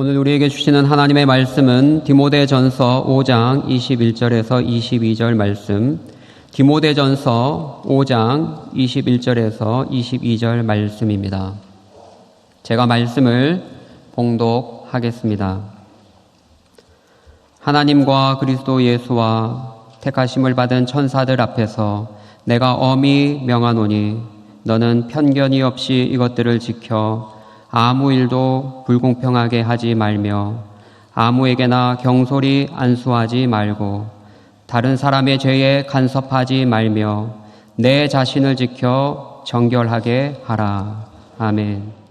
오늘 우리에게 주시는 하나님의 말씀은 디모데전서 5장 21절에서 22절 말씀, 디모데전서 5장 21절에서 22절 말씀입니다. 제가 말씀을 봉독하겠습니다. 하나님과 그리스도 예수와 택하심을 받은 천사들 앞에서 내가 엄히 명하노니 너는 편견이 없이 이것들을 지켜 아무 일도 불공평하게 하지 말며 아무에게나 경솔히 안수하지 말고 다른 사람의 죄에 간섭하지 말며 내 자신을 지켜 정결하게 하라. 아멘.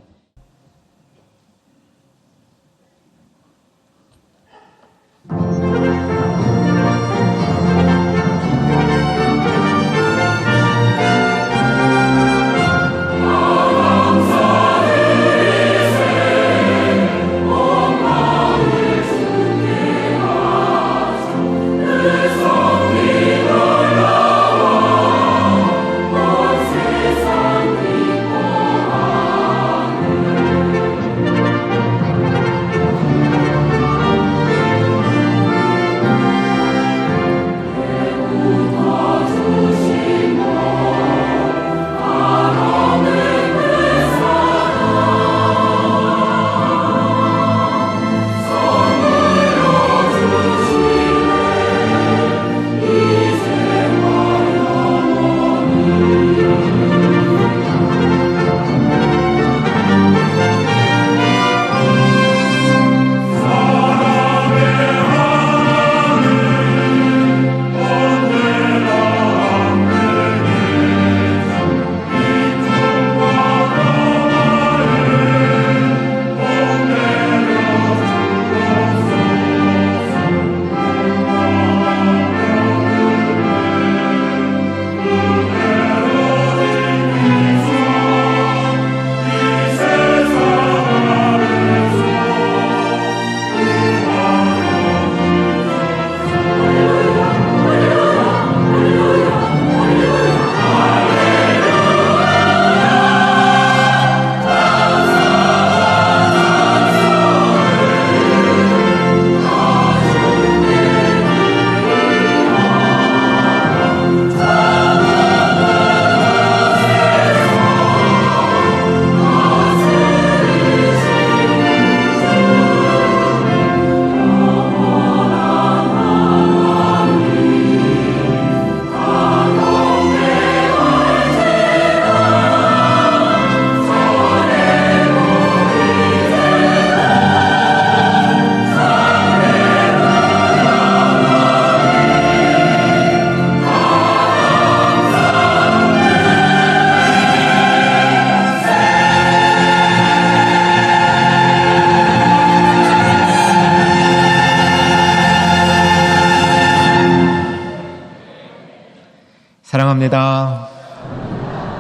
사랑합니다.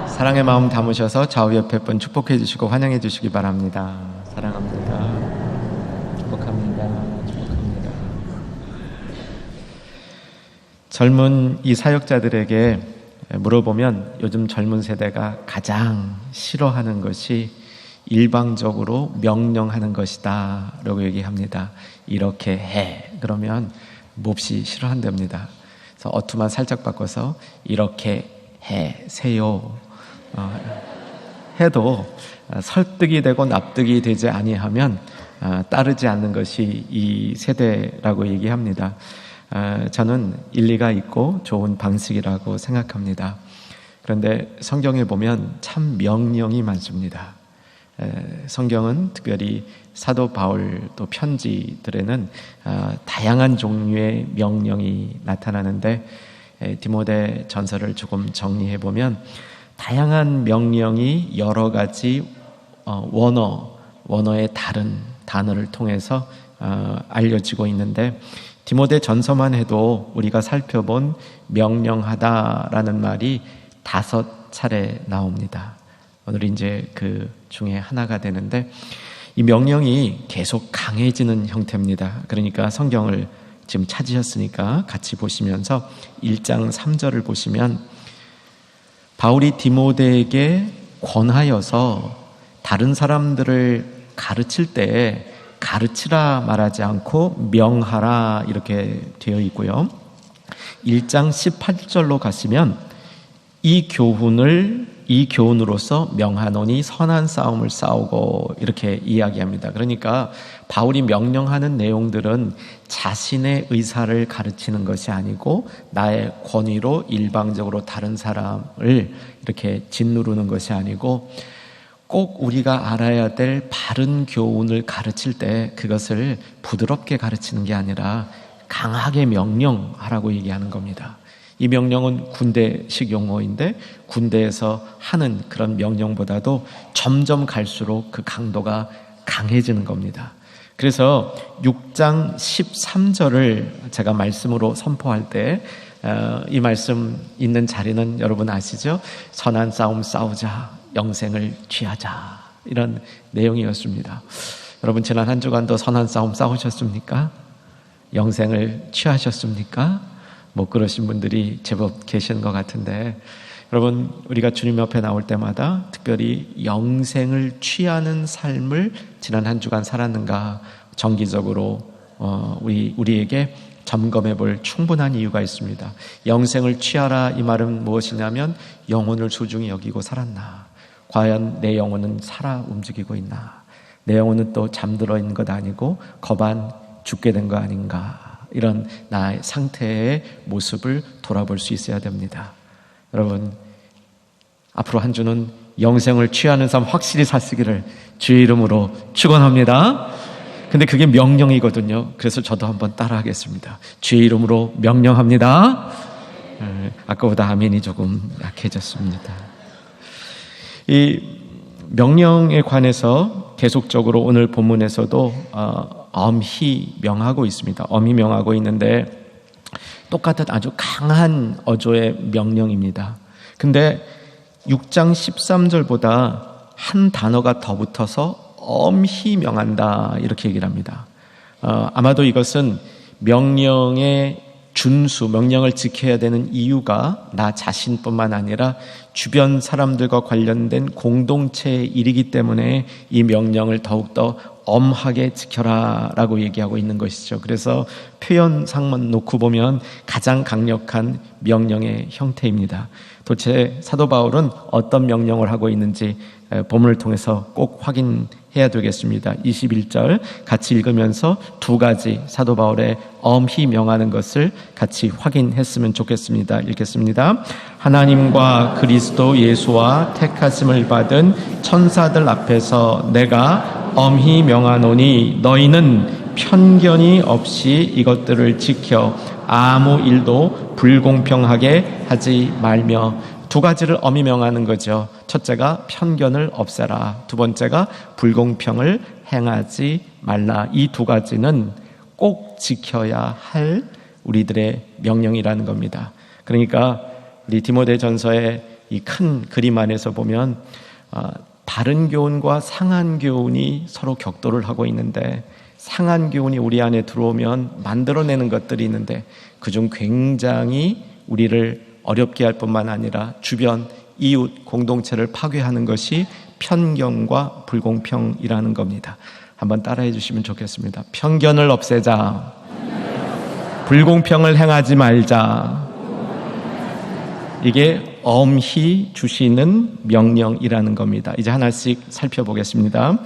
사랑의 마음 담으셔서 좌우 옆에 분 축복해 주시고 환영해 주시기 바랍니다. 사랑합니다. 축복합니다. 축복합니다. 젊은 이 사역자들에게 물어보면 요즘 젊은 세대가 가장 싫어하는 것이 일방적으로 명령하는 것이다 라고 얘기합니다. 이렇게 해 그러면 몹시 싫어한답니다. 그래서 어투만 살짝 바꿔서 이렇게 해세요 해도 설득이 되고 납득이 되지 아니하면 따르지 않는 것이 이 세대라고 얘기합니다. 저는 일리가 있고 좋은 방식이라고 생각합니다. 그런데 성경에 보면 참 명령이 많습니다. 성경은 특별히 사도 바울 또 편지들에는 다양한 종류의 명령이 나타나는데 디모데 전서를 조금 정리해 보면 다양한 명령이 여러 가지 원어의 다른 단어를 통해서 알려지고 있는데 디모데 전서만 해도 우리가 살펴본 명령하다라는 말이 5차례 나옵니다. 오늘 이제 그 중에 하나가 되는데 이 명령이 계속 강해지는 형태입니다. 그러니까 성경을 지금 찾으셨으니까 같이 보시면서 1장 3절을 보시면 바울이 디모데에게 권하여서 다른 사람들을 가르칠 때 가르치라 말하지 않고 명하라 이렇게 되어 있고요. 1장 18절로 가시면 이 교훈으로서 명하노니 선한 싸움을 싸우고 이렇게 이야기합니다. 그러니까 바울이 명령하는 내용들은 자신의 의사를 가르치는 것이 아니고 나의 권위로 일방적으로 다른 사람을 이렇게 짓누르는 것이 아니고 꼭 우리가 알아야 될 바른 교훈을 가르칠 때 그것을 부드럽게 가르치는 게 아니라 강하게 명령하라고 얘기하는 겁니다. 이 명령은 군대식 용어인데 군대에서 하는 그런 명령보다도 점점 갈수록 그 강도가 강해지는 겁니다. 그래서 6장 13절을 제가 말씀으로 선포할 때 이 말씀 있는 자리는 여러분 아시죠? 선한 싸움 싸우자, 영생을 취하자, 이런 내용이었습니다. 여러분 지난 한 주간도 선한 싸움 싸우셨습니까? 영생을 취하셨습니까? 못 그러신 분들이 제법 계시는 것 같은데, 여러분 우리가 주님 옆에 나올 때마다 특별히 영생을 취하는 삶을 지난 한 주간 살았는가 정기적으로 우리에게 점검해 볼 충분한 이유가 있습니다. 영생을 취하라 이 말은 무엇이냐면 영혼을 소중히 여기고 살았나? 과연 내 영혼은 살아 움직이고 있나? 내 영혼은 또 잠들어 있는 것 아니고 거반 죽게 된 거 아닌가? 이런 나의 상태의 모습을 돌아볼 수 있어야 됩니다. 여러분 앞으로 한 주는 영생을 취하는 삶 확실히 사시기를 주의 이름으로 축원합니다. 근데 그게 명령이거든요. 그래서 저도 한번 따라하겠습니다. 주의 이름으로 명령합니다. 아까보다 아멘이 조금 약해졌습니다. 이 명령에 관해서 계속적으로 오늘 본문에서도 엄히 명하고 있습니다. 엄히 명하고 있는데 똑같은 아주 강한 어조의 명령입니다. 근데 6장 13절보다 한 단어가 더 붙어서 엄히 명한다 이렇게 얘기를 합니다. 아마도 이것은 명령의 준수, 명령을 지켜야 되는 이유가 나 자신뿐만 아니라 주변 사람들과 관련된 공동체의 일이기 때문에 이 명령을 더욱더 엄하게 지켜라 라고 얘기하고 있는 것이죠. 그래서 표현상만 놓고 보면 가장 강력한 명령의 형태입니다. 도대체 사도 바울은 어떤 명령을 하고 있는지 본문을 통해서 꼭 확인해야 되겠습니다. 21절 같이 읽으면서 두 가지 사도 바울의 엄히 명하는 것을 같이 확인했으면 좋겠습니다. 읽겠습니다. 하나님과 그리스도 예수와 택하심을 받은 천사들 앞에서 내가 엄히 명하노니 너희는 편견이 없이 이것들을 지켜 아무 일도 불공평하게 하지 말며. 두 가지를 엄히 명하는 거죠. 첫째가 편견을 없애라. 두 번째가 불공평을 행하지 말라. 이 두 가지는 꼭 지켜야 할 우리들의 명령이라는 겁니다. 그러니까 우리 디모데전서의 이 큰 그림 안에서 보면 바른 교훈과 상한 교훈이 서로 격돌을 하고 있는데, 상한 교훈이 우리 안에 들어오면 만들어내는 것들이 있는데 그중 굉장히 우리를 어렵게 할 뿐만 아니라 주변 이웃 공동체를 파괴하는 것이 편견과 불공평이라는 겁니다. 한번 따라해 주시면 좋겠습니다. 편견을 없애자. 불공평을 행하지 말자. 이게 엄히 주시는 명령이라는 겁니다. 이제 하나씩 살펴보겠습니다.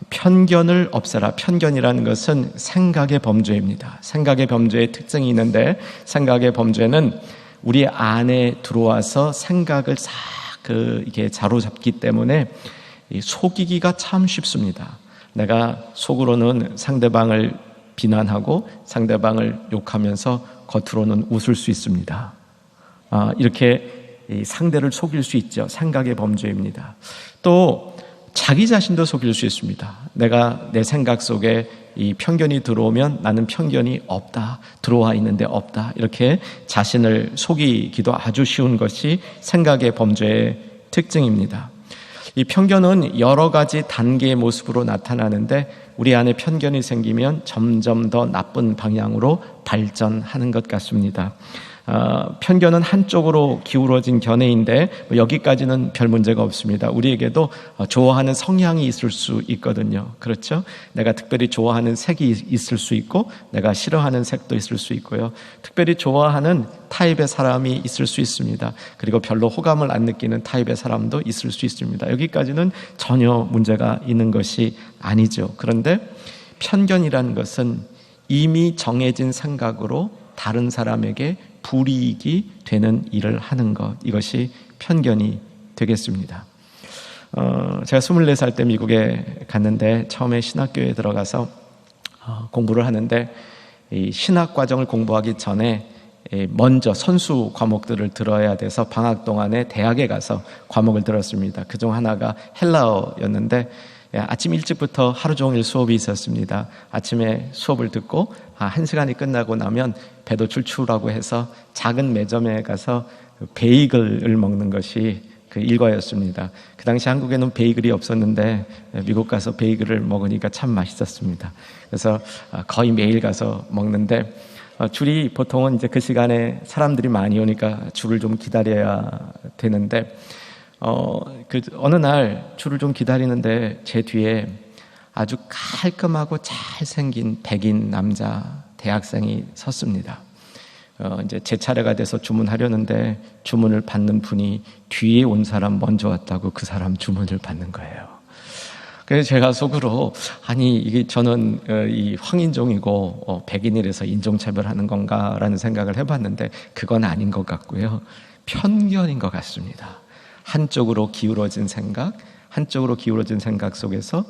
편견을 없애라. 편견이라는 것은 생각의 범죄입니다. 생각의 범죄의 특징이 있는데, 생각의 범죄는 우리 안에 들어와서 생각을 싹 이렇게 사로잡기 때문에 속이기가 참 쉽습니다. 내가 속으로는 상대방을 비난하고 상대방을 욕하면서 겉으로는 웃을 수 있습니다. 이렇게 상대를 속일 수 있죠. 생각의 범죄입니다. 또 자기 자신도 속일 수 있습니다. 내가 내 생각 속에 이 편견이 들어오면 나는 편견이 없다, 들어와 있는데 없다, 이렇게 자신을 속이기도 아주 쉬운 것이 생각의 범죄의 특징입니다. 이 편견은 여러 가지 단계의 모습으로 나타나는데 우리 안에 편견이 생기면 점점 더 나쁜 방향으로 발전하는 것 같습니다. 편견은 한쪽으로 기울어진 견해인데 여기까지는 별 문제가 없습니다. 우리에게도 좋아하는 성향이 있을 수 있거든요. 그렇죠? 내가 특별히 좋아하는 색이 있을 수 있고 내가 싫어하는 색도 있을 수 있고요. 특별히 좋아하는 타입의 사람이 있을 수 있습니다. 그리고 별로 호감을 안 느끼는 타입의 사람도 있을 수 있습니다. 여기까지는 전혀 문제가 있는 것이 아니죠. 그런데 편견이라는 것은 이미 정해진 생각으로 다른 사람에게 불이익이 되는 일을 하는 것, 이것이 편견이 되겠습니다. 제가 24살 때 미국에 갔는데 처음에 신학교에 들어가서 공부를 하는데 이 신학 과정을 공부하기 전에 먼저 선수 과목들을 들어야 돼서 방학 동안에 대학에 가서 과목을 들었습니다. 그중 하나가 헬라어였는데 아침 일찍부터 하루 종일 수업이 있었습니다. 아침에 수업을 듣고 1시간이 끝나고 나면 배도 출출하고 해서 작은 매점에 가서 베이글을 먹는 것이 그 일과였습니다. 그 당시 한국에는 베이글이 없었는데 미국 가서 베이글을 먹으니까 참 맛있었습니다. 그래서 거의 매일 가서 먹는데 줄이 보통은 이제 그 시간에 사람들이 많이 오니까 줄을 좀 기다려야 되는데 어느 날 줄을 좀 기다리는데 제 뒤에 아주 깔끔하고 잘생긴 백인 남자 대학생이 섰습니다. 이제 제 차례가 돼서 주문하려는데 주문을 받는 분이 뒤에 온 사람 먼저 왔다고 그 사람 주문을 받는 거예요. 그래서 제가 속으로 아니 이게 저는 이 황인종이고 백인이라서 인종차별하는 건가라는 생각을 해봤는데 그건 아닌 것 같고요. 편견인 것 같습니다. 한쪽으로 기울어진 생각, 한쪽으로 기울어진 생각 속에서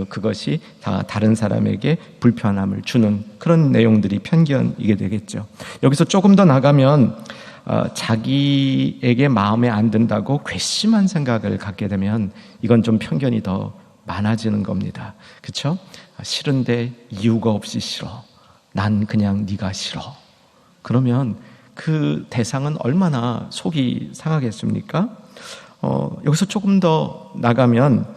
그것이 다 다른 사람에게 불편함을 주는 그런 내용들이 편견이게 되겠죠. 여기서 조금 더 나가면 자기에게 마음에 안 든다고 괘씸한 생각을 갖게 되면 이건 좀 편견이 더 많아지는 겁니다. 그렇죠? 싫은데 이유가 없이 싫어. 난 그냥 네가 싫어. 그러면 그 대상은 얼마나 속이 상하겠습니까? 여기서 조금 더 나가면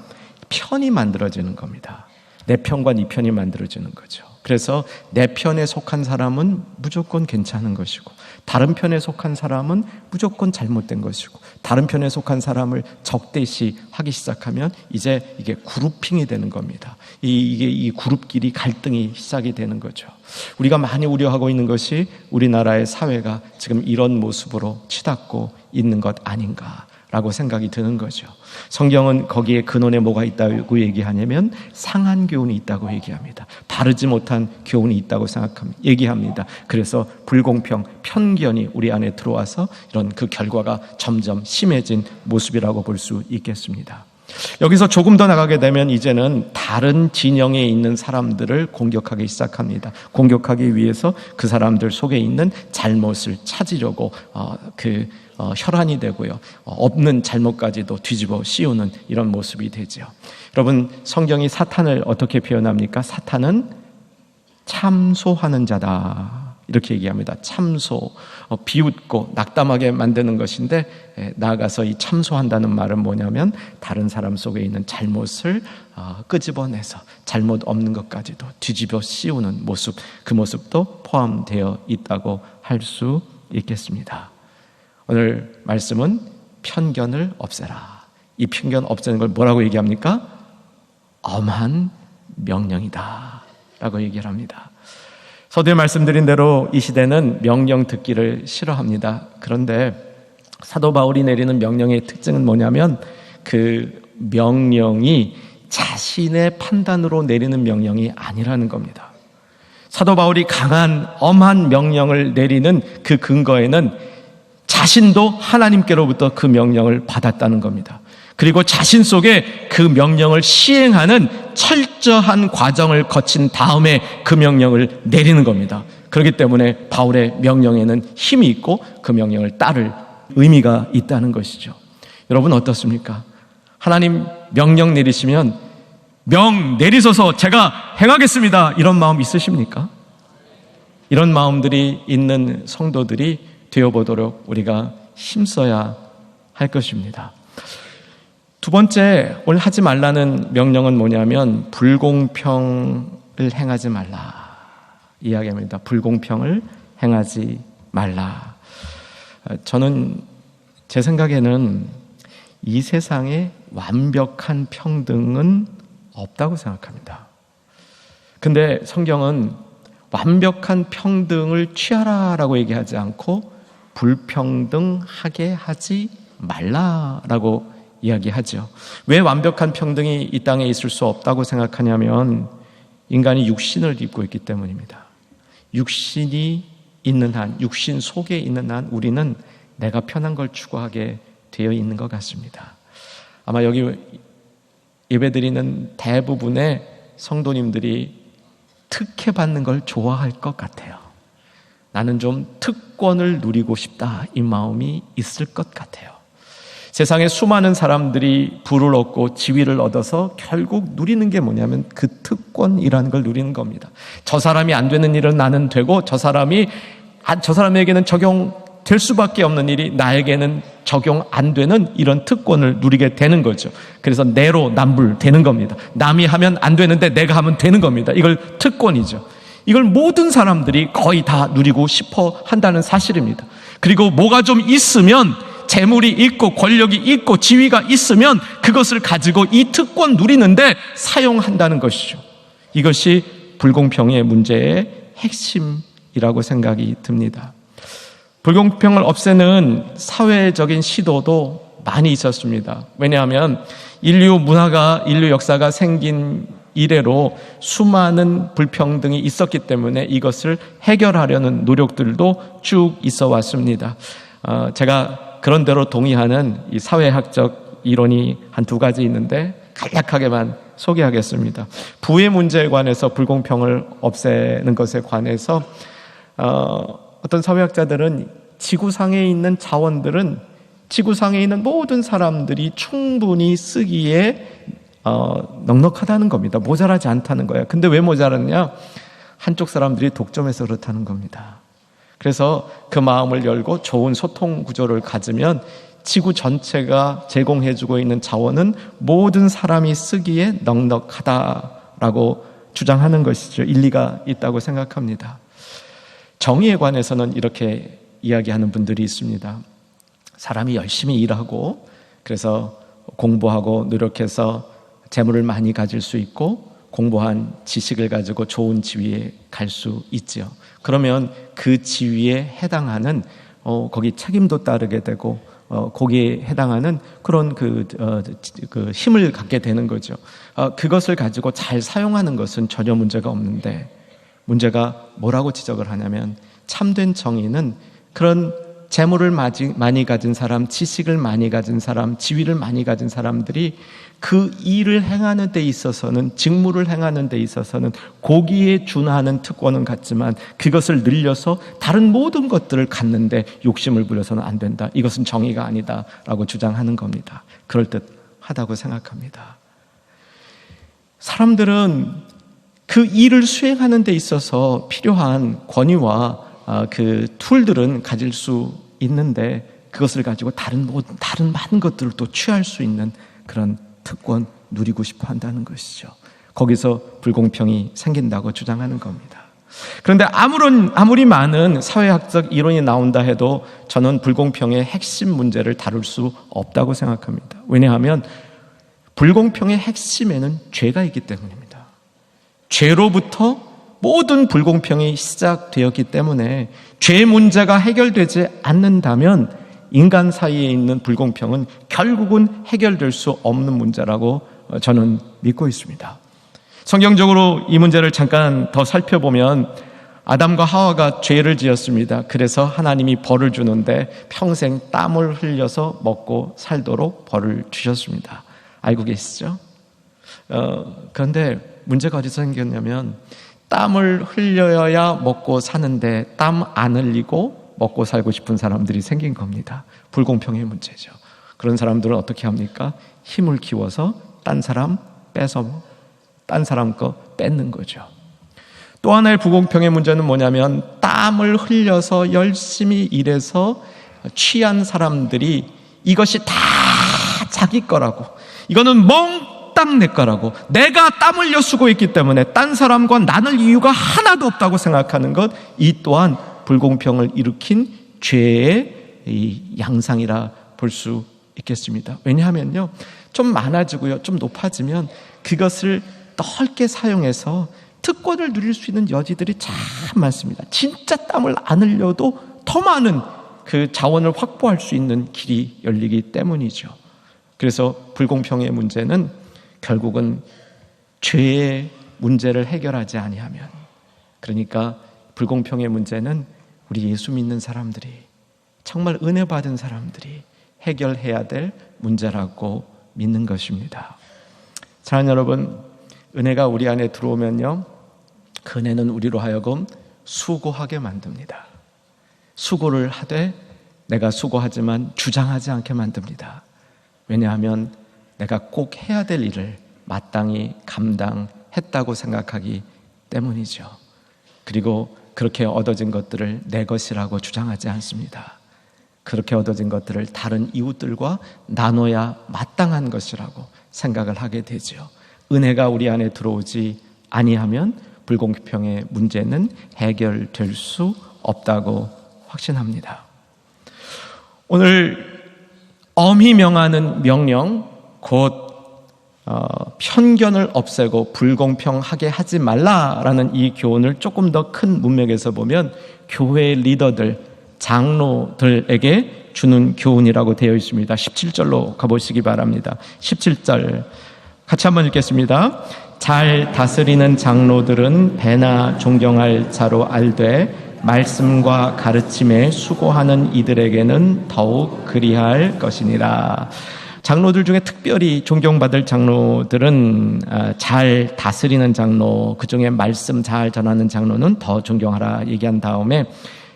편이 만들어지는 겁니다. 내 편과 네 편이 만들어지는 거죠. 그래서 내 편에 속한 사람은 무조건 괜찮은 것이고 다른 편에 속한 사람은 무조건 잘못된 것이고 다른 편에 속한 사람을 적대시 하기 시작하면 이제 이게 그룹핑이 되는 겁니다. 이 그룹끼리 갈등이 시작이 되는 거죠. 우리가 많이 우려하고 있는 것이 우리나라의 사회가 지금 이런 모습으로 치닫고 있는 것 아닌가 라고 생각이 드는 거죠. 성경은 거기에 근원에 뭐가 있다고 얘기하냐면 상한 교훈이 있다고 얘기합니다. 바르지 못한 교훈이 있다고 얘기합니다. 그래서 불공평, 편견이 우리 안에 들어와서 이런 그 결과가 점점 심해진 모습이라고 볼 수 있겠습니다. 여기서 조금 더 나가게 되면 이제는 다른 진영에 있는 사람들을 공격하기 시작합니다. 공격하기 위해서 그 사람들 속에 있는 잘못을 찾으려고 혈안이 되고요. 없는 잘못까지도 뒤집어 씌우는 이런 모습이 되죠. 여러분, 성경이 사탄을 어떻게 표현합니까? 사탄은 참소하는 자다. 이렇게 얘기합니다. 참소, 비웃고 낙담하게 만드는 것인데 나아가서 이 참소한다는 말은 뭐냐면 다른 사람 속에 있는 잘못을 끄집어내서 잘못 없는 것까지도 뒤집어 씌우는 모습, 그 모습도 포함되어 있다고 할 수 있겠습니다. 오늘 말씀은 편견을 없애라. 이 편견 없애는 걸 뭐라고 얘기합니까? 엄한 명령이다 라고 얘기를 합니다. 서두에 말씀드린 대로 이 시대는 명령 듣기를 싫어합니다. 그런데 사도 바울이 내리는 명령의 특징은 뭐냐면 그 명령이 자신의 판단으로 내리는 명령이 아니라는 겁니다. 사도 바울이 강한 엄한 명령을 내리는 그 근거에는 자신도 하나님께로부터 그 명령을 받았다는 겁니다. 그리고 자신 속에 그 명령을 시행하는 철저한 과정을 거친 다음에 그 명령을 내리는 겁니다. 그렇기 때문에 바울의 명령에는 힘이 있고 그 명령을 따를 의미가 있다는 것이죠. 여러분 어떻습니까? 하나님 명령 내리시면 명 내리소서 제가 행하겠습니다. 이런 마음 있으십니까? 이런 마음들이 있는 성도들이 되어보도록 우리가 힘써야 할 것입니다. 두 번째, 오늘 하지 말라는 명령은 뭐냐면 불공평을 행하지 말라 이야기합니다. 불공평을 행하지 말라. 저는 제 생각에는 이 세상에 완벽한 평등은 없다고 생각합니다. 근데 성경은 완벽한 평등을 취하라라고 얘기하지 않고 불평등하게 하지 말라라고 이야기하죠. 왜 완벽한 평등이 이 땅에 있을 수 없다고 생각하냐면 인간이 육신을 입고 있기 때문입니다. 육신이 있는 한, 육신 속에 있는 한 우리는 내가 편한 걸 추구하게 되어 있는 것 같습니다. 아마 여기 예배드리는 대부분의 성도님들이 특혜받는 걸 좋아할 것 같아요. 나는 좀 특권을 누리고 싶다, 이 마음이 있을 것 같아요. 세상에 수많은 사람들이 부를 얻고 지위를 얻어서 결국 누리는 게 뭐냐면 그 특권이라는 걸 누리는 겁니다. 저 사람이 안 되는 일은 나는 되고 저 사람에게는 적용될 수밖에 없는 일이 나에게는 적용 안 되는 이런 특권을 누리게 되는 거죠. 그래서 내로남불 되는 겁니다. 남이 하면 안 되는데 내가 하면 되는 겁니다. 이걸 특권이죠. 이걸 모든 사람들이 거의 다 누리고 싶어 한다는 사실입니다. 그리고 뭐가 좀 있으면, 재물이 있고 권력이 있고 지위가 있으면 그것을 가지고 이 특권 누리는데 사용한다는 것이죠. 이것이 불공평의 문제의 핵심이라고 생각이 듭니다. 불공평을 없애는 사회적인 시도도 많이 있었습니다. 왜냐하면 인류 문화가, 인류 역사가 생긴 이래로 수많은 불평등이 있었기 때문에 이것을 해결하려는 노력들도 쭉 있어 왔습니다. 제가 그런대로 동의하는 이 사회학적 이론이 한 두 가지 있는데 간략하게만 소개하겠습니다. 부의 문제에 관해서 불공평을 없애는 것에 관해서 어떤 사회학자들은 지구상에 있는 자원들은 지구상에 있는 모든 사람들이 충분히 쓰기에 넉넉하다는 겁니다. 모자라지 않다는 거예요. 근데 왜 모자랐냐? 한쪽 사람들이 독점해서 그렇다는 겁니다. 그래서 그 마음을 열고 좋은 소통 구조를 가지면 지구 전체가 제공해주고 있는 자원은 모든 사람이 쓰기에 넉넉하다라고 주장하는 것이죠. 일리가 있다고 생각합니다. 정의에 관해서는 이렇게 이야기하는 분들이 있습니다. 사람이 열심히 일하고 그래서 공부하고 노력해서 재물을 많이 가질 수 있고 공부한 지식을 가지고 좋은 지위에 갈 수 있죠. 그러면 그 지위에 해당하는 거기 책임도 따르게 되고 거기에 해당하는 그런 그 힘을 갖게 되는 거죠. 그것을 가지고 잘 사용하는 것은 전혀 문제가 없는데 문제가 뭐라고 지적을 하냐면 참된 정의는 그런 재물을 많이 가진 사람, 지식을 많이 가진 사람, 지위를 많이 가진 사람들이 그 일을 행하는 데 있어서는, 직무를 행하는 데 있어서는 거기에 준하는 특권은 갖지만 그것을 늘려서 다른 모든 것들을 갖는데 욕심을 부려서는 안 된다. 이것은 정의가 아니다라고 주장하는 겁니다. 그럴듯하다고 생각합니다. 사람들은 그 일을 수행하는 데 있어서 필요한 권위와 그 툴들은 가질 수 있는데 그것을 가지고 다른 많은 것들을 또 취할 수 있는 그런 특권 누리고 싶어 한다는 것이죠. 거기서 불공평이 생긴다고 주장하는 겁니다. 그런데 아무리 많은 사회학적 이론이 나온다 해도 저는 불공평의 핵심 문제를 다룰 수 없다고 생각합니다. 왜냐하면 불공평의 핵심에는 죄가 있기 때문입니다. 죄로부터 모든 불공평이 시작되었기 때문에 죄 문제가 해결되지 않는다면 인간 사이에 있는 불공평은 결국은 해결될 수 없는 문제라고 저는 믿고 있습니다. 성경적으로 이 문제를 잠깐 더 살펴보면 아담과 하와가 죄를 지었습니다. 그래서 하나님이 벌을 주는데 평생 땀을 흘려서 먹고 살도록 벌을 주셨습니다. 알고 계시죠? 그런데 문제가 어디서 생겼냐면 땀을 흘려야 먹고 사는데 땀 안 흘리고 먹고 살고 싶은 사람들이 생긴 겁니다. 불공평의 문제죠. 그런 사람들은 어떻게 합니까? 힘을 키워서 딴 사람 거 뺏는 거죠. 또 하나의 불공평의 문제는 뭐냐면 땀을 흘려서 열심히 일해서 취한 사람들이 이것이 다 자기 거라고, 이거는 몽땅 내 거라고, 내가 땀 흘려 쓰고 있기 때문에 딴 사람과 나눌 이유가 하나도 없다고 생각하는 것, 이 또한 불공평을 일으킨 죄의 이 양상이라 볼 수 있겠습니다. 왜냐하면요, 좀 많아지고요, 좀 높아지면 그것을 넓게 사용해서 특권을 누릴 수 있는 여지들이 참 많습니다. 진짜 땀을 안 흘려도 더 많은 그 자원을 확보할 수 있는 길이 열리기 때문이죠. 그래서 불공평의 문제는 결국은 죄의 문제를 해결하지 아니하면, 그러니까 불공평의 문제는 우리 예수 믿는 사람들이, 정말 은혜 받은 사람들이 해결해야 될 문제라고 믿는 것입니다. 사랑하는 여러분, 은혜가 우리 안에 들어오면요, 그 은혜는 우리로 하여금 수고하게 만듭니다. 수고를 하되 내가 수고하지만 주장하지 않게 만듭니다. 왜냐하면 내가 꼭 해야 될 일을 마땅히 감당했다고 생각하기 때문이죠. 그리고 그렇게 얻어진 것들을 내 것이라고 주장하지 않습니다. 그렇게 얻어진 것들을 다른 이웃들과 나눠야 마땅한 것이라고 생각을 하게 되죠. 은혜가 우리 안에 들어오지 아니하면 불공평의 문제는 해결될 수 없다고 확신합니다. 오늘 엄히 명하는 명령, 곧 편견을 없애고 불공평하게 하지 말라라는 이 교훈을 조금 더 큰 문맥에서 보면 교회 리더들, 장로들에게 주는 교훈이라고 되어 있습니다. 17절로 가보시기 바랍니다. 17절 같이 한번 읽겠습니다. 잘 다스리는 장로들은 배나 존경할 자로 알되 말씀과 가르침에 수고하는 이들에게는 더욱 그리할 것이니라. 장로들 중에 특별히 존경받을 장로들은 잘 다스리는 장로, 그중에 말씀 잘 전하는 장로는 더 존경하라 얘기한 다음에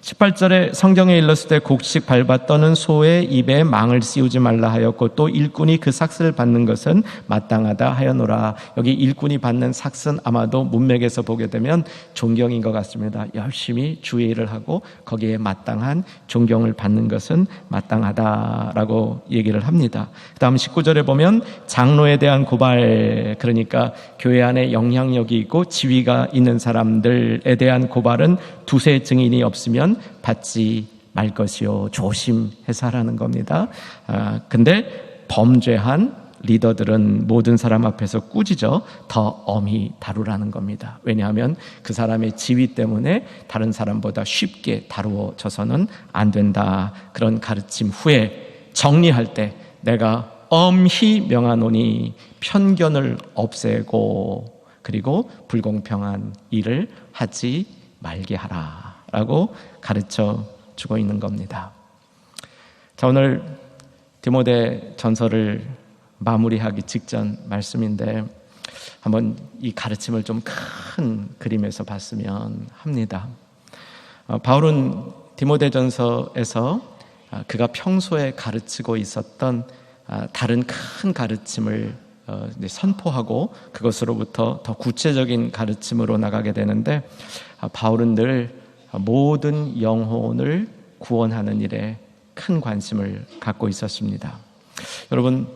18절에 성경에 일렀을 때 곡식 밟아 떠는 소의 입에 망을 씌우지 말라 하였고 또 일꾼이 그 삭슬을 받는 것은 마땅하다 하였노라. 여기 일꾼이 받는 삭슬은 아마도 문맥에서 보게 되면 존경인 것 같습니다. 열심히 주의 일을 하고 거기에 마땅한 존경을 받는 것은 마땅하다라고 얘기를 합니다. 그 다음 19절에 보면 장로에 대한 고발, 그러니까 교회 안에 영향력이 있고 지위가 있는 사람들에 대한 고발은 두세 증인이 없으면 받지 말 것이요 조심해서 하라는 겁니다. 근데 범죄한 리더들은 모든 사람 앞에서 꾸짖어 더 엄히 다루라는 겁니다. 왜냐하면 그 사람의 지위 때문에 다른 사람보다 쉽게 다루어져서는 안 된다. 그런 가르침 후에 정리할 때 내가 엄히 명하노니 편견을 없애고 그리고 불공평한 일을 하지 말게 하라 라고 가르쳐 주고 있는 겁니다. 자, 오늘 디모데 전서를 마무리하기 직전 말씀인데 한번 이 가르침을 좀 큰 그림에서 봤으면 합니다. 바울은 디모데 전서에서 그가 평소에 가르치고 있었던 다른 큰 가르침을 선포하고 그것으로부터 더 구체적인 가르침으로 나가게 되는데 바울은 늘 모든 영혼을 구원하는 일에 큰 관심을 갖고 있었습니다. 여러분,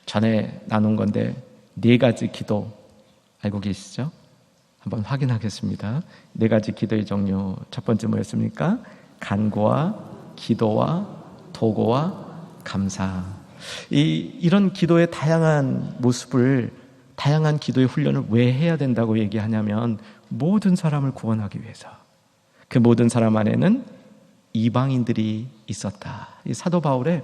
전에 나눈 건데 4가지 기도 알고 계시죠? 한번 확인하겠습니다. 4가지 기도의 종류. 첫 번째 뭐였습니까? 간구와 기도와 도고와 감사. 이런 기도의 다양한 모습을, 다양한 기도의 훈련을 왜 해야 된다고 얘기하냐면 모든 사람을 구원하기 위해서. 그 모든 사람 안에는 이방인들이 있었다. 이 사도 바울의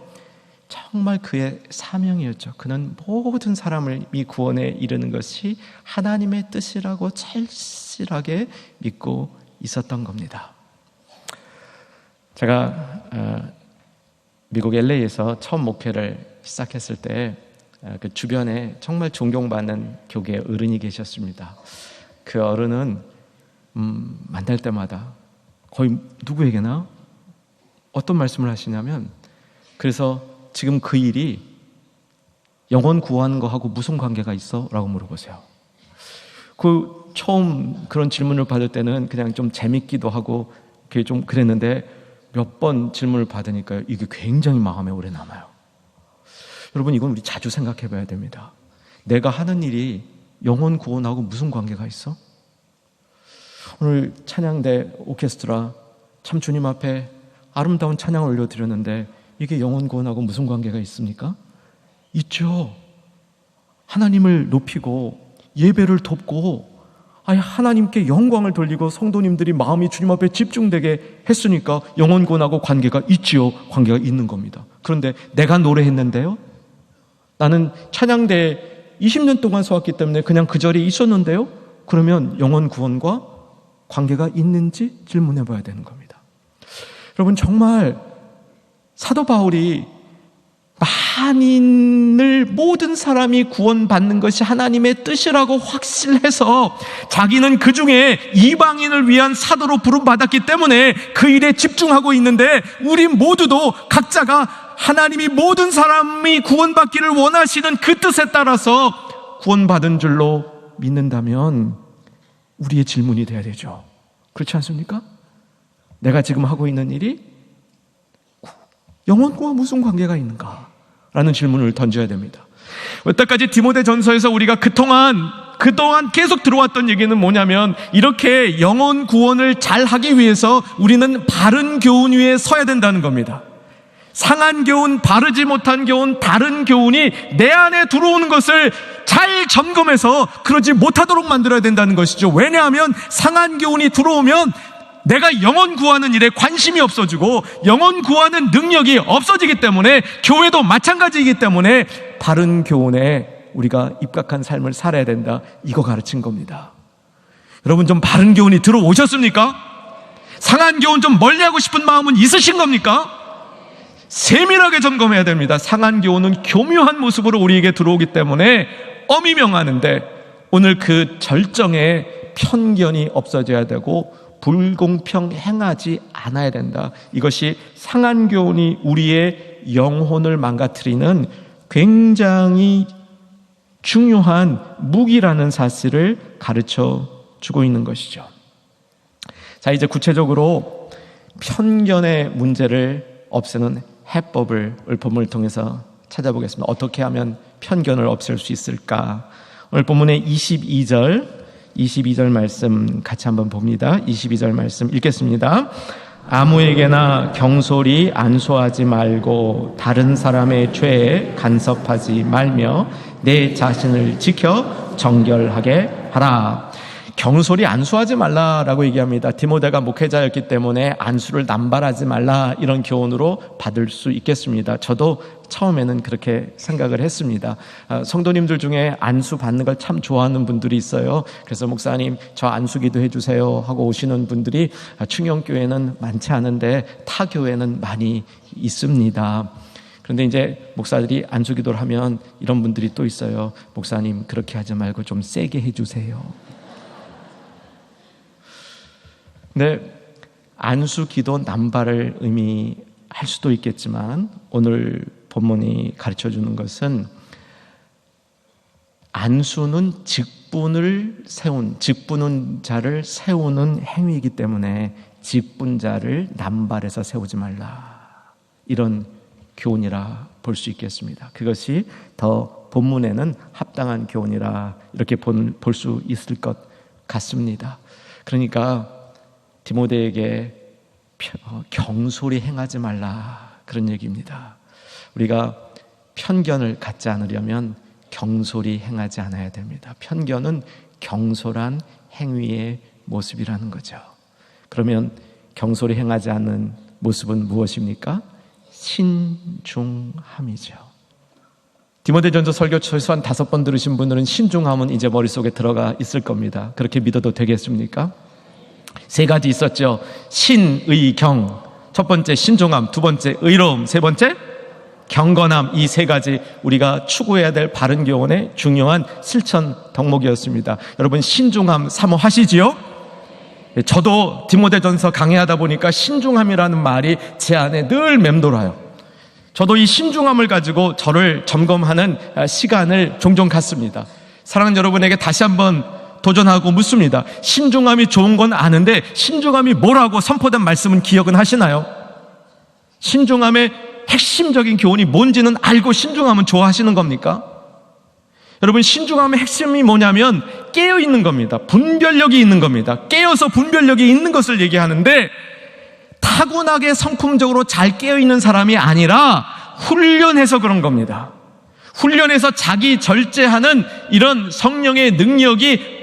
정말 그의 사명이었죠. 그는 모든 사람을 이 구원에 이르는 것이 하나님의 뜻이라고 절실하게 믿고 있었던 겁니다. 제가 미국 LA에서 처음 목회를 시작했을 때 그 주변에 정말 존경받는 교계 어른이 계셨습니다. 그 어른은 만날 때마다 거의 누구에게나 어떤 말씀을 하시냐면, 그래서 지금 그 일이 영혼 구하는 거하고 무슨 관계가 있어? 라고 물어보세요. 그 처음 그런 질문을 받을 때는 그냥 좀 재밌기도 하고 그게 좀 그랬는데 몇 번 질문을 받으니까 이게 굉장히 마음에 오래 남아요. 여러분, 이건 우리 자주 생각해 봐야 됩니다. 내가 하는 일이 영혼 구원하고 무슨 관계가 있어? 오늘 찬양대 오케스트라 참 주님 앞에 아름다운 찬양을 올려드렸는데 이게 영혼 구원하고 무슨 관계가 있습니까? 있죠. 하나님을 높이고 예배를 돕고 하나님께 영광을 돌리고 성도님들이 마음이 주님 앞에 집중되게 했으니까 영혼 구원하고 관계가 있지요. 관계가 있는 겁니다. 그런데 내가 노래했는데요, 나는 찬양대에 20년 동안 서왔기 때문에 그냥 그 자리에 있었는데요, 그러면 영혼 구원과 관계가 있는지 질문해 봐야 되는 겁니다. 여러분, 정말 사도 바울이 모든 사람이 구원받는 것이 하나님의 뜻이라고 확실해서 자기는 그 중에 이방인을 위한 사도로 부름받았기 때문에 그 일에 집중하고 있는데, 우리 모두도 각자가 하나님이 모든 사람이 구원받기를 원하시는 그 뜻에 따라서 구원받은 줄로 믿는다면 우리의 질문이 돼야 되죠. 그렇지 않습니까? 내가 지금 하고 있는 일이 영혼과 무슨 관계가 있는가? 라는 질문을 던져야 됩니다. 여태까지 디모데전서에서 우리가 그동안 계속 들어왔던 얘기는 뭐냐면, 이렇게 영혼 구원을 잘 하기 위해서 우리는 바른 교훈 위에 서야 된다는 겁니다. 상한 교훈, 바르지 못한 교훈, 다른 교훈이 내 안에 들어오는 것을 잘 점검해서 그러지 못하도록 만들어야 된다는 것이죠. 왜냐하면 상한 교훈이 들어오면 내가 영혼 구하는 일에 관심이 없어지고 영혼 구하는 능력이 없어지기 때문에, 교회도 마찬가지이기 때문에 바른 교훈에 우리가 입각한 삶을 살아야 된다, 이거 가르친 겁니다. 여러분, 좀 바른 교훈이 들어오셨습니까? 상한 교훈 좀 멀리하고 싶은 마음은 있으신 겁니까? 세밀하게 점검해야 됩니다. 상한 교훈은 교묘한 모습으로 우리에게 들어오기 때문에 엄히 명하는데, 오늘 그 절정에 편견이 없어져야 되고 불공평 행하지 않아야 된다. 이것이 상한 교훈이 우리의 영혼을 망가뜨리는 굉장히 중요한 무기라는 사실을 가르쳐 주고 있는 것이죠. 자, 이제 구체적으로 편견의 문제를 없애는 해법을 오늘 본문을 통해서 찾아보겠습니다. 어떻게 하면 편견을 없앨 수 있을까? 오늘 본문의 22절 말씀 같이 한번 봅니다. 22절 말씀 읽겠습니다. 아무에게나 경솔히 안수하지 말고 다른 사람의 죄에 간섭하지 말며 내 자신을 지켜 정결하게 하라. 경솔히 안수하지 말라라고 얘기합니다. 디모데가 목회자였기 때문에 안수를 남발하지 말라, 이런 교훈으로 받을 수 있겠습니다. 저도 처음에는 그렇게 생각을 했습니다. 성도님들 중에 안수 받는 걸 참 좋아하는 분들이 있어요. 그래서 목사님, 저 안수 기도해 주세요 하고 오시는 분들이 충영교회는 많지 않은데 타 교회는 많이 있습니다. 그런데 이제 목사들이 안수 기도를 하면 이런 분들이 또 있어요. 목사님, 그렇게 하지 말고 좀 세게 해주세요. 근데 안수 기도 남발을 의미할 수도 있겠지만, 오늘 본문이 가르쳐주는 것은 안수는 직분은 자를 세우는 행위이기 때문에 직분자를 남발해서 세우지 말라, 이런 교훈이라 볼 수 있겠습니다. 그것이 더 본문에는 합당한 교훈이라 이렇게 볼 수 있을 것 같습니다. 그러니까 디모데에게 경솔히 행하지 말라, 그런 얘기입니다. 우리가 편견을 갖지 않으려면 경솔히 행하지 않아야 됩니다. 편견은 경솔한 행위의 모습이라는 거죠. 그러면 경솔히 행하지 않는 모습은 무엇입니까? 신중함이죠. 디모데전서 설교 최소한 5번 들으신 분들은 신중함은 이제 머릿속에 들어가 있을 겁니다. 그렇게 믿어도 되겠습니까? 3가지 있었죠. 신의경, 첫 번째 신중함, 두 번째 의로움, 세 번째 경건함. 이 3가지 우리가 추구해야 될 바른 교훈의 중요한 실천 덕목이었습니다. 여러분, 신중함 사모하시지요? 저도 디모데전서 강의하다 보니까 신중함이라는 말이 제 안에 늘 맴돌아요. 저도 이 신중함을 가지고 저를 점검하는 시간을 종종 갖습니다. 사랑하는 여러분에게 다시 한번 도전하고 묻습니다. 신중함이 좋은 건 아는데 신중함이 뭐라고 선포된 말씀은 기억은 하시나요? 신중함의 핵심적인 교훈이 뭔지는 알고 신중함은 좋아하시는 겁니까? 여러분, 신중함의 핵심이 뭐냐면 깨어있는 겁니다. 분별력이 있는 겁니다. 깨어서 분별력이 있는 것을 얘기하는데, 다 타고나게 성품적으로 잘 깨어있는 사람이 아니라 훈련해서 그런 겁니다. 훈련해서 자기 절제하는 이런 성령의 능력이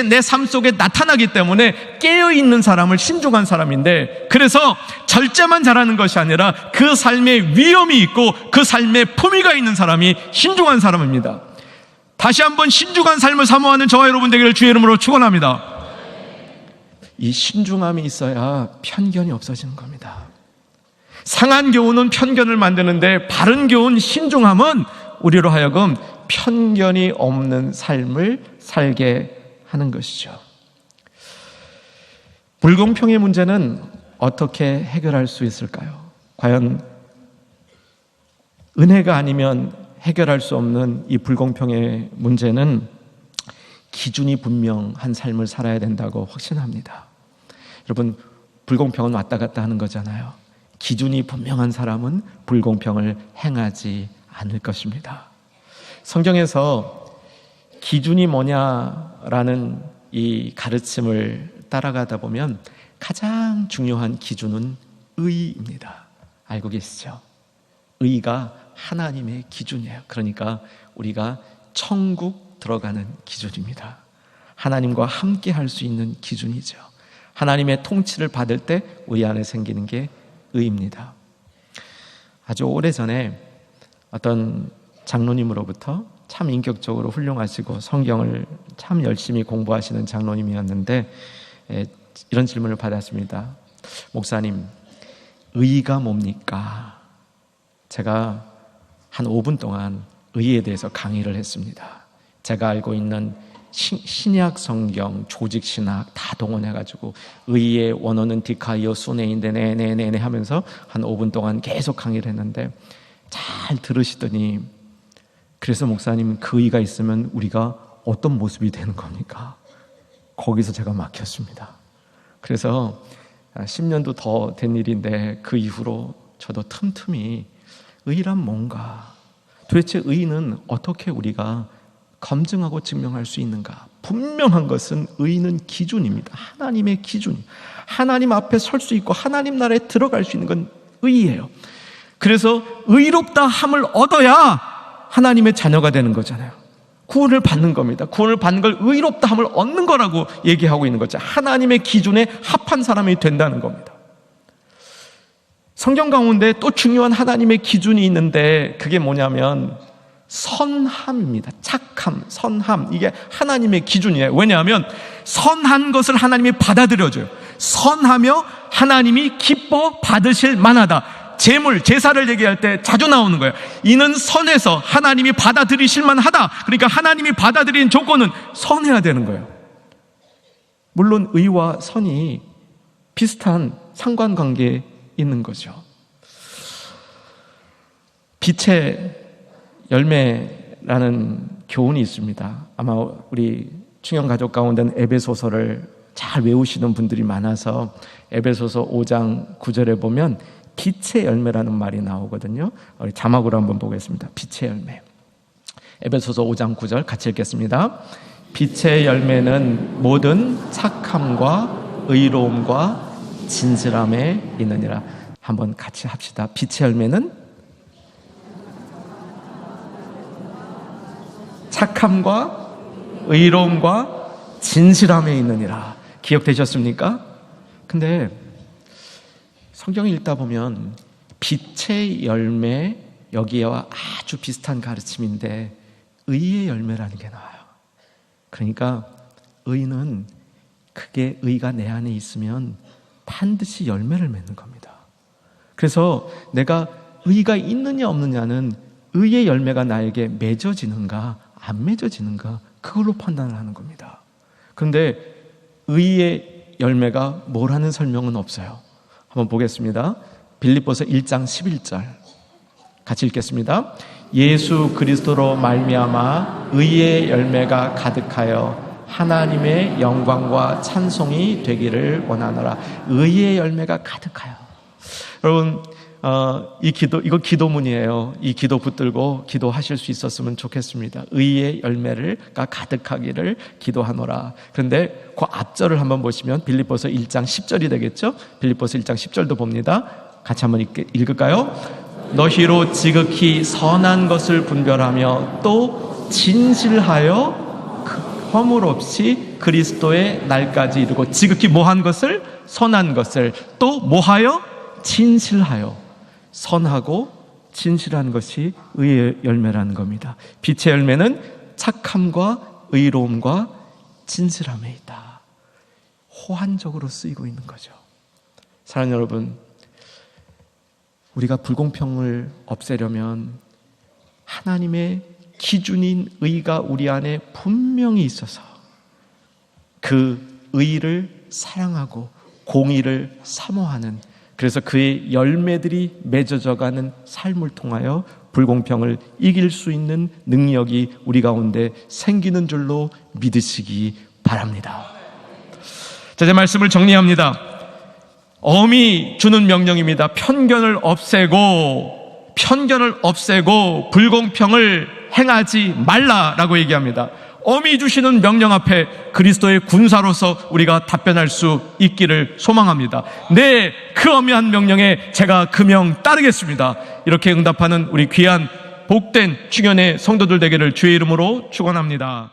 내 삶 속에 나타나기 때문에 깨어있는 사람을 신중한 사람인데, 그래서 절제만 잘하는 것이 아니라 그 삶에 위험이 있고 그 삶에 품위가 있는 사람이 신중한 사람입니다. 다시 한번 신중한 삶을 사모하는 저와 여러분 되기를 주의 이름으로 축원합니다. 이 신중함이 있어야 편견이 없어지는 겁니다. 상한 교훈은 편견을 만드는데 바른 교훈, 신중함은 우리로 하여금 편견이 없는 삶을 살게 하는 것이죠. 불공평의 문제는 어떻게 해결할 수 있을까요? 과연 은혜가 아니면 해결할 수 없는 이 불공평의 문제는 기준이 분명한 삶을 살아야 된다고 확신합니다. 여러분, 불공평은 왔다 갔다 하는 거잖아요. 기준이 분명한 사람은 불공평을 행하지 않을 것입니다. 성경에서 기준이 뭐냐라는 이 가르침을 따라가다 보면 가장 중요한 기준은 의입니다. 알고 계시죠? 의가 하나님의 기준이에요. 그러니까 우리가 천국 들어가는 기준입니다. 하나님과 함께 할 수 있는 기준이죠. 하나님의 통치를 받을 때 우리 안에 생기는 게 의입니다. 아주 오래전에 어떤 장로님으로부터 참 인격적으로 훌륭하시고 성경을 참 열심히 공부하시는 장로님이었는데 이런 질문을 받았습니다. 목사님, 의가 뭡니까? 제가 한 5분 동안 의에 대해서 강의를 했습니다. 제가 알고 있는 신약 성경, 조직신학 다 동원해가지고 의의 원어는 디카이오 수네인데 네네네 하면서 한 5분 동안 계속 강의를 했는데, 잘 들으시더니 그래서 목사님, 그 의가 있으면 우리가 어떤 모습이 되는 겁니까? 거기서 제가 막혔습니다. 그래서 10년도 더 된 일인데 그 이후로 저도 틈틈이 의란 뭔가, 도대체 의는 어떻게 우리가 검증하고 증명할 수 있는가? 분명한 것은 의는 기준입니다. 하나님의 기준. 하나님 앞에 설 수 있고 하나님 나라에 들어갈 수 있는 건 의예요. 그래서 의롭다 함을 얻어야 하나님의 자녀가 되는 거잖아요. 구원을 받는 겁니다. 구원을 받는 걸 의롭다 함을 얻는 거라고 얘기하고 있는 거죠. 하나님의 기준에 합한 사람이 된다는 겁니다. 성경 가운데 또 중요한 하나님의 기준이 있는데 그게 뭐냐면 선함입니다. 착함, 선함. 이게 하나님의 기준이에요. 왜냐하면 선한 것을 하나님이 받아들여줘요. 선하며 하나님이 기뻐 받으실 만하다. 제물, 제사를 얘기할 때 자주 나오는 거예요. 이는 선해서 하나님이 받아들이실 만하다. 그러니까 하나님이 받아들이는 조건은 선해야 되는 거예요. 물론 의와 선이 비슷한 상관관계에 있는 거죠. 빛의 열매라는 교훈이 있습니다. 아마 우리 충영 가족 가운데는 에베소서를 잘 외우시는 분들이 많아서 에베소서 5장 9절에 보면 빛의 열매라는 말이 나오거든요. 우리 자막으로 한번 보겠습니다. 빛의 열매. 에베소서 5장 9절 같이 읽겠습니다. 빛의 열매는 모든 착함과 의로움과 진실함에 있느니라. 한번 같이 합시다. 빛의 열매는 착함과 의로움과 진실함에 있느니라. 기억되셨습니까? 근데 성경을 읽다 보면 빛의 열매, 여기와 아주 비슷한 가르침인데 의의 열매라는 게 나와요. 그러니까 의는, 그게 의가 내 안에 있으면 반드시 열매를 맺는 겁니다. 그래서 내가 의가 있느냐 없느냐는 의의 열매가 나에게 맺어지는가 안 맺어지는가, 그걸로 판단을 하는 겁니다. 그런데 의의 열매가 뭐라는 설명은 없어요. 한번 보겠습니다. 빌립보서 1장 11절 같이 읽겠습니다. 예수 그리스도로 말미암아 의의 열매가 가득하여 하나님의 영광과 찬송이 되기를 원하노라. 의의 열매가 가득하여. 여러분, 이거 기도문이에요. 이 기도 붙들고 기도하실 수 있었으면 좋겠습니다. 의의 열매가 가득하기를 기도하노라. 그런데 그 앞절을 한번 보시면 빌립보서 1장 10절이 되겠죠? 빌립보서 1장 10절도 봅니다. 같이 한번 읽을까요? 너희로 지극히 선한 것을 분별하며 또 진실하여 허물 없이 그리스도의 날까지 이르고, 지극히 뭐한 것을? 선한 것을. 또 뭐하여? 진실하여. 선하고 진실한 것이 의의 열매라는 겁니다. 빛의 열매는 착함과 의로움과 진실함에 있다. 호환적으로 쓰이고 있는 거죠. 사랑하는 여러분, 우리가 불공평을 없애려면 하나님의 기준인 의가 우리 안에 분명히 있어서 그 의를 사랑하고 공의를 사모하는, 그래서 그의 열매들이 맺어져가는 삶을 통하여 불공평을 이길 수 있는 능력이 우리 가운데 생기는 줄로 믿으시기 바랍니다. 자, 제 말씀을 정리합니다. 엄이 주는 명령입니다. 편견을 없애고 불공평을 행하지 말라라고 얘기합니다. 엄이 주시는 명령 앞에 그리스도의 군사로서 우리가 답변할 수 있기를 소망합니다. 네, 그 엄미한 명령에 제가 그 명 따르겠습니다. 이렇게 응답하는 우리 귀한 복된 충현의 성도들 되기를 주의 이름으로 축원합니다.